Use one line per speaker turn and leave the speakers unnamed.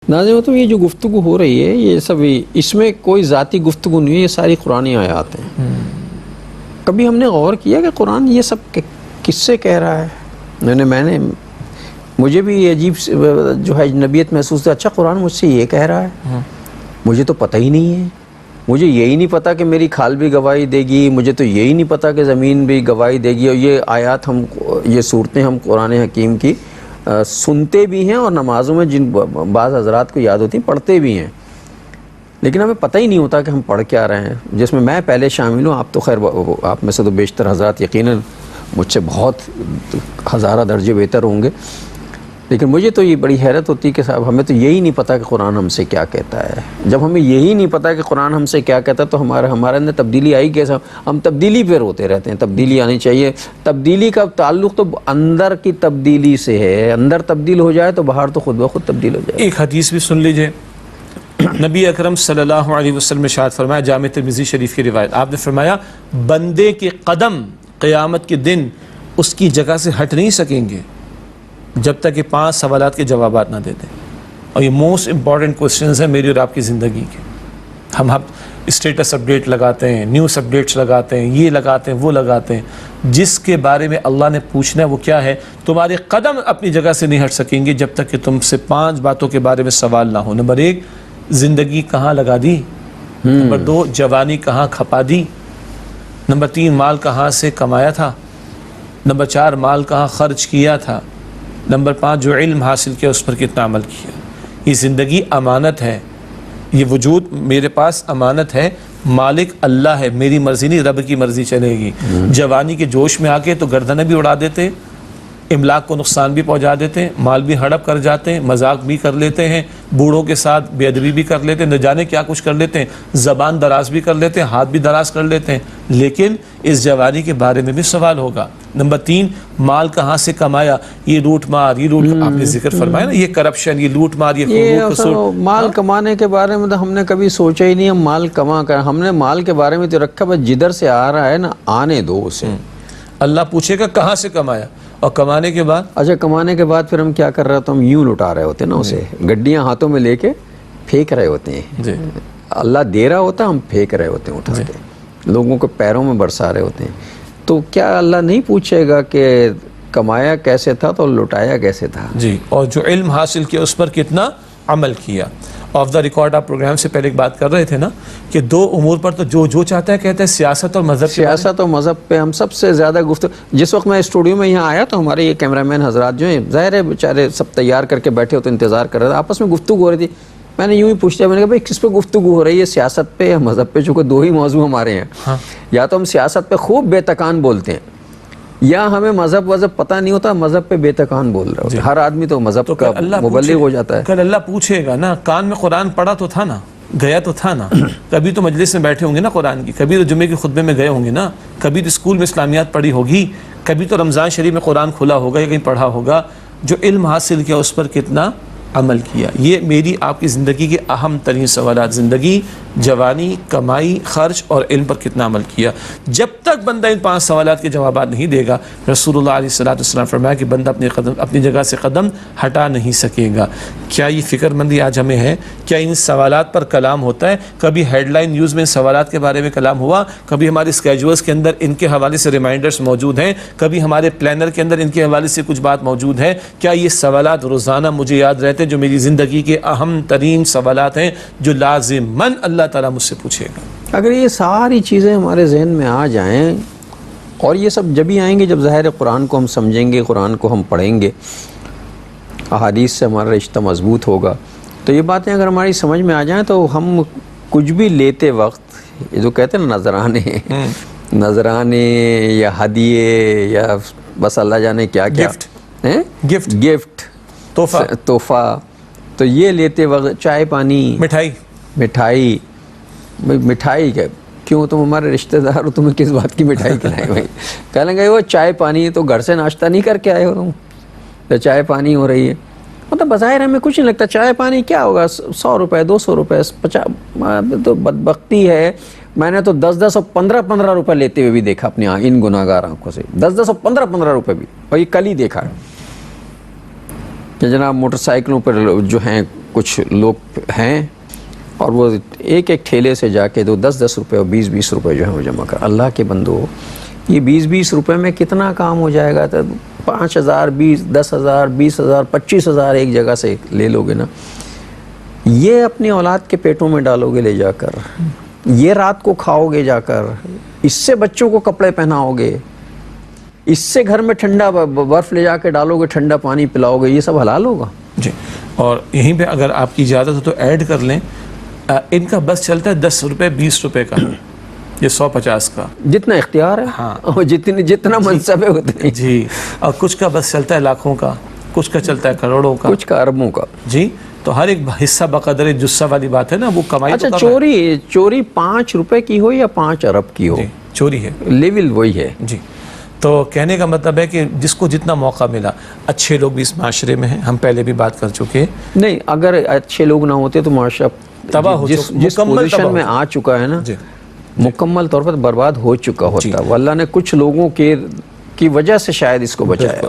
ناظرین تو یہ جو گفتگو ہو رہی ہے یہ سب اس میں کوئی ذاتی گفتگو نہیں ہے، یہ ساری قرآنی آیات ہیں۔ کبھی ہم نے غور کیا کہ قرآن یہ سب کس سے کہہ رہا ہے؟ مجھے بھی یہ عجیب جو ہے اجنبیت محسوس ہے، اچھا قرآن مجھ سے یہ کہہ رہا ہے، مجھے تو پتہ ہی نہیں ہے، مجھے یہی نہیں پتا کہ میری کھال بھی گواہی دے گی، مجھے تو یہی نہیں پتا کہ زمین بھی گواہی دے گی۔ اور یہ آیات یہ صورتیں ہم قرآن حکیم کی سنتے بھی ہیں اور نمازوں میں جن بعض حضرات کو یاد ہوتی ہیں پڑھتے بھی ہیں، لیکن ہمیں پتہ ہی نہیں ہوتا کہ ہم پڑھ کیا رہے ہیں، جس میں میں پہلے شامل ہوں۔ آپ تو خیر آپ میں سے تو بیشتر حضرات یقیناً مجھ سے بہت ہزارہ درجے بہتر ہوں گے، لیکن مجھے تو یہ بڑی حیرت ہوتی ہے کہ صاحب ہمیں تو یہی نہیں پتا کہ قرآن ہم سے کیا کہتا ہے۔ جب ہمیں یہی نہیں پتا کہ قرآن ہم سے کیا کہتا ہے تو ہمارے اندر تبدیلی آئی کیسا؟ ہم تبدیلی پہ روتے رہتے ہیں، تبدیلی آنی چاہیے۔ تبدیلی کا تعلق تو اندر کی تبدیلی سے ہے، اندر تبدیل ہو جائے تو باہر تو خود بخود تبدیل ہو جائے۔
ایک حدیث بھی سن لیجئے، نبی اکرم صلی اللہ علیہ وسلم نے ارشاد فرمایا، جامع ترمذی شریف کی روایت، آپ نے فرمایا بندے کے قدم قیامت کے دن اس کی جگہ سے ہٹ نہیں سکیں گے جب تک کہ 5 سوالات کے جوابات نہ دے دیں۔ اور یہ موسٹ امپورٹنٹ کوسچنز ہیں میری اور آپ کی زندگی کے۔ ہم اسٹیٹس اپڈیٹ لگاتے ہیں، نیوز اپڈیٹس لگاتے ہیں، یہ لگاتے ہیں وہ لگاتے ہیں، جس کے بارے میں اللہ نے پوچھنا ہے وہ کیا ہے؟ تمہارے قدم اپنی جگہ سے نہیں ہٹ سکیں گے جب تک کہ تم سے 5 باتوں کے بارے میں سوال نہ ہو۔ نمبر 1، زندگی کہاں لگا دی؟ نمبر 2، جوانی کہاں کھپا دی؟ نمبر 3، مال کہاں سے کمایا تھا؟ نمبر 4، مال کہاں خرچ کیا تھا؟ نمبر 5، جو علم حاصل کیا اس پر کتنا عمل کیا؟ یہ زندگی امانت ہے، یہ وجود میرے پاس امانت ہے، مالک اللہ ہے، میری مرضی نہیں رب کی مرضی چلے گی۔ جوانی کے جوش میں آ کے تو گردنیں بھی اڑا دیتے، املاک کو نقصان بھی پہنچا دیتے ہیں، مال بھی ہڑپ کر جاتے ہیں، مذاق بھی کر لیتے ہیں، بوڑھوں کے ساتھ بے ادبی بھی کر لیتے ہیں، نہ جانے کیا کچھ کر لیتے ہیں، زبان دراز بھی کر لیتے ہیں، ہاتھ بھی دراز کر لیتے ہیں، لیکن اس جوانی کے بارے میں بھی سوال ہوگا۔ نمبر 3، مال کہاں سے کمایا؟ یہ لوٹ مار، یہ لوٹ، آپ نے ذکر فرمایا نا، یہ کرپشن، یہ لوٹ مار، یہ
مال کمانے کے بارے میں تو ہم نے کبھی سوچا ہی نہیں، ہم مال کما کر ہم نے مال کے بارے میں تو رکھا بس جدھر سے آ رہا ہے نا آنے دو اسے۔
اللہ پوچھے گا کہاں سے کمایا، اور کمانے کے بعد
اچھا کمانے کے بعد پھر ہم کیا کر رہے تو ہم یوں لٹا رہے ہوتے ہیں نا اسے، گڈیاں ہاتھوں میں لے کے پھینک رہے ہوتے ہیں۔ اللہ دے رہا ہوتا ہم پھینک رہے ہوتے ہیں اٹھا کے، لوگوں کو پیروں میں برسا رہے ہوتے ہیں۔ تو کیا اللہ نہیں پوچھے گا کہ کمایا کیسے تھا تو لٹایا کیسے تھا؟
جی، اور جو علم حاصل کیا اس پر کتنا عمل کیا۔ آف دا ریکارڈ آپ پروگرام سے پہلے ایک بات کر رہے تھے نا کہ 2 امور پر تو جو چاہتا ہے کہتا ہے، سیاست اور مذہب۔
سیاست اور مذہب پہ ہم سب سے زیادہ گفتگو۔ جس وقت میں اسٹوڈیو میں یہاں آیا تو ہمارے یہ کیمرہ مین حضرات جو ہیں ظاہر ہے بیچارے سب تیار کر کے بیٹھے ہوتے انتظار کر رہے تھے، آپس میں گفتگو ہو رہی تھی۔ میں نے یوں ہی پوچھ لیا، میں نے کہا بھائی کس پہ گفتگو ہو رہی ہے، سیاست پہ یا مذہب پہ؟ چونکہ 2 ہی موضوع ہمارے ہیں، یا تو ہم سیاست پہ خوب بے تکان بولتے ہیں یا ہمیں مذہب پتہ نہیں ہوتا، مذہب پہ بے تکان بول رہے ہوتے ہیں۔ ہر آدمی تو مذہب کا مبلغ ہو جاتا ہے۔
کل اللہ پوچھے گا نا، کان میں قرآن پڑھا تو تھا نا، گیا تو تھا نا، کبھی تو مجلس میں بیٹھے ہوں گے نا قرآن کی، کبھی تو جمعے کے خطبے میں گئے ہوں گے نا، کبھی تو اسکول میں اسلامیات پڑھی ہوگی، کبھی تو رمضان شریف میں قرآن کھلا ہوگا یا کہیں پڑھا ہوگا۔ جو علم حاصل کیا اس پر کتنا عمل کیا؟ یہ میری آپ کی زندگی کے اہم ترین سوالات، زندگی، جوانی، کمائی، خرچ اور علم پر کتنا عمل کیا۔ جب تک بندہ ان 5 سوالات کے جوابات نہیں دے گا، رسول اللہ علیہ السلام فرمایا کہ بندہ اپنی جگہ سے قدم ہٹا نہیں سکے گا۔ کیا یہ فکر مندی آج ہمیں ہے؟ کیا ان سوالات پر کلام ہوتا ہے؟ کبھی ہیڈ لائن نیوز میں ان سوالات کے بارے میں کلام ہوا؟ کبھی ہمارے اسکیجولز کے اندر ان کے حوالے سے ریمائنڈرز موجود ہیں؟ کبھی ہمارے پلانر کے اندر ان کے حوالے سے کچھ بات موجود ہے؟ کیا یہ سوالات روزانہ مجھے یاد رہتے ہیں، جو میری زندگی کے اہم ترین سوالات ہیں جو لازماً اللہ تعالیٰ مجھ سے پوچھے گا؟
اگر یہ ساری چیزیں ہمارے ذہن میں آ جائیں، اور یہ سب جب ہی آئیں گے جب ظاہر قرآن کو ہم سمجھیں گے، قرآن کو ہم پڑھیں گے، احادیث سے ہمارا رشتہ مضبوط ہوگا، تو یہ باتیں اگر ہماری سمجھ میں آ جائیں تو ہم کچھ بھی لیتے وقت یہ جو کہتے ہیں نا نذرانے یا ہدیے یا بس اللہ جانے کیا کیا، گفٹ، تحفہ، تو یہ لیتے وقت چائے پانی، مٹھائی کیوں تم ہمارے رشتہ دار ہو، تمہیں کس بات کی مٹھائی کھلائیں بھائی؟ کہہ لیں گے وہ چائے پانی، تو گھر سے ناشتہ نہیں کر کے آئے ہو تم، تو چائے پانی ہو رہی ہے۔ مطلب بظاہر ہمیں کچھ نہیں لگتا، چائے پانی کیا ہوگا، 100 روپے 200 روپے 50، تو بدبختی ہے۔ میں نے تو 10 اور 15 روپے لیتے ہوئے بھی دیکھا اپنی ان گناہگار آنکھوں سے، 10 اور 15 روپے بھی، اور یہ کل ہی دیکھا ہے۔ کہ جناب موٹر سائیکلوں پر جو ہیں کچھ لوگ ہیں اور وہ ایک ایک ٹھیلے سے جا کے 10-10 روپے اور 20-20 روپے جو ہیں وہ جمع کر. اللہ کے بندو یہ 20-20 روپے میں کتنا کام ہو جائے گا؟ تو 5,000 10,000 20,000 25,000 ایک جگہ سے لے لو گے نا. یہ اپنی اولاد کے پیٹوں میں ڈالو گے لے جا کر, یہ رات کو کھاؤ گے جا کر, اس سے بچوں کو کپڑے پہناؤ گے, اس سے گھر میں ٹھنڈا برف لے جا کے ڈالو گے, ٹھنڈا پانی پلاؤ گے, یہ سب حلال ہوگا؟
جی. اور یہیں پہ اگر آپ کی اجازت ہو تو ایڈ کر لیں, ان کا بس چلتا ہے 10 روپے 20 روپے کا, یہ 150 کا,
جتنا اختیار ہے
ہاں,
اور جتنا منصب ہے اتنے.
جی. اور کچھ کا بس چلتا ہے لاکھوں کا, کچھ کا چلتا ہے کروڑوں کا,
کچھ کا اربوں کا.
جی. تو ہر ایک حصہ بقدر جثہ والی بات ہے نا, وہ کمائی.
اچھا,
تو کر رہا ہے.
چوری 5 روپے کی ہو یا 5 ارب کی ہو,
جی, چوری ہے,
لیول وہی ہے.
جی. تو کہنے کا مطلب ہے کہ جس کو جتنا موقع ملا, اچھے لوگ بھی اس معاشرے میں ہیں, ہم پہلے بھی بات کر چکے ہیں.
نہیں, اگر اچھے لوگ نہ ہوتے تو معاشرہ
تباہ ہو
جس
مکمل
پوزیشن
تباہ
میں
ہو.
آ چکا ہے نا,
جی.
مکمل طور پر برباد ہو چکا ہوتا.
جی.
وہ اللہ نے کچھ لوگوں کی وجہ سے شاید اس کو بچایا.